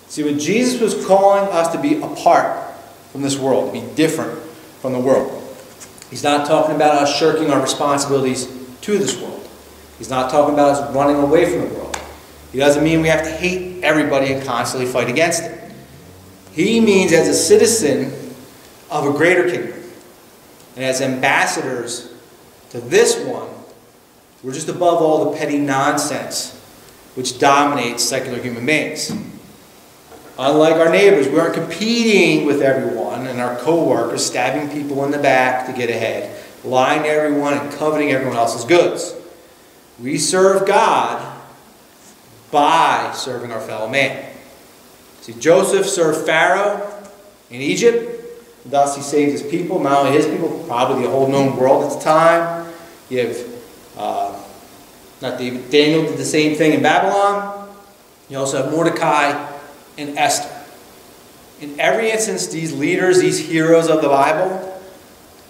See, when Jesus was calling us to be apart from this world, to be different from the world, he's not talking about us shirking our responsibilities to this world. He's not talking about us running away from the world. He doesn't mean we have to hate everybody and constantly fight against it. He means as a citizen of a greater kingdom and as ambassadors to this one, we're just above all the petty nonsense which dominates secular human beings. Unlike our neighbors, we aren't competing with everyone and our co-workers, stabbing people in the back to get ahead, lying to everyone and coveting everyone else's goods. We serve God by serving our fellow man. See, Joseph served Pharaoh in Egypt. Thus he saved his people, not only his people, probably the whole known world at the time. You have, Daniel did the same thing in Babylon. You also have Mordecai and Esther. In every instance, these leaders, these heroes of the Bible,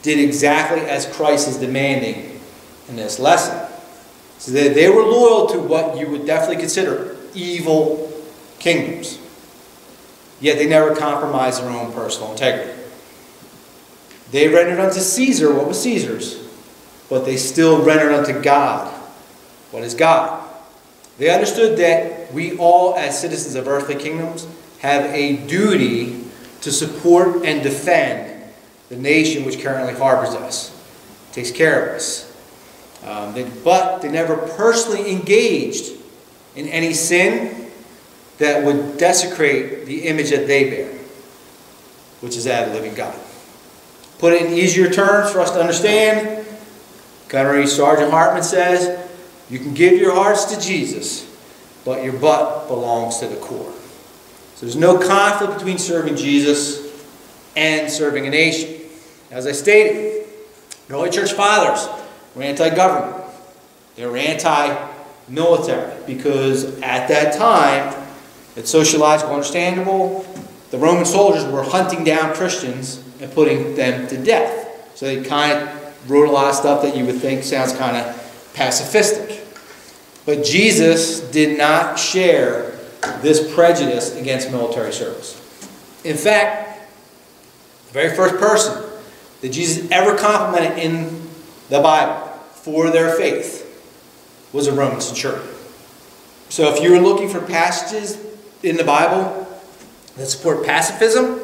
did exactly as Christ is demanding in this lesson. So they were loyal to what you would definitely consider evil kingdoms. Yet they never compromised their own personal integrity. They rendered unto Caesar what was Caesar's, but they still rendered unto God what is God. They understood that we all, as citizens of earthly kingdoms, have a duty to support and defend the nation which currently harbors us, takes care of us. But they never personally engaged in any sin that would desecrate the image that they bear, which is that of the living God. Put it in easier terms for us to understand, Gunnery Sergeant Hartman says, you can give your hearts to Jesus, but your butt belongs to the Corps. So there's no conflict between serving Jesus and serving a nation. As I stated, the early church fathers were anti-government. They were anti-military because at that time, it's sociological understandable, the Roman soldiers were hunting down Christians and putting them to death. So they kind of wrote a lot of stuff that you would think sounds kind of pacifistic. But Jesus did not share this prejudice against military service. In fact, the very first person that Jesus ever complimented in the Bible for their faith was a Roman centurion. So if you're looking for passages in the Bible that support pacifism,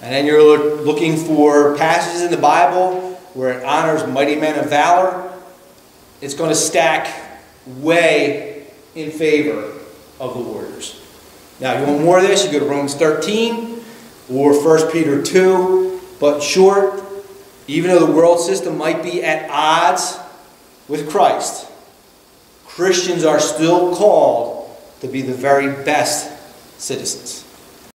and then you're looking for passages in the Bible where it honors mighty men of valor, it's going to stack way in favor of the warriors. Now, if you want more of this, you go to Romans 13 or 1 Peter 2. But in short, even though the world system might be at odds with Christ, Christians are still called to be the very best citizens.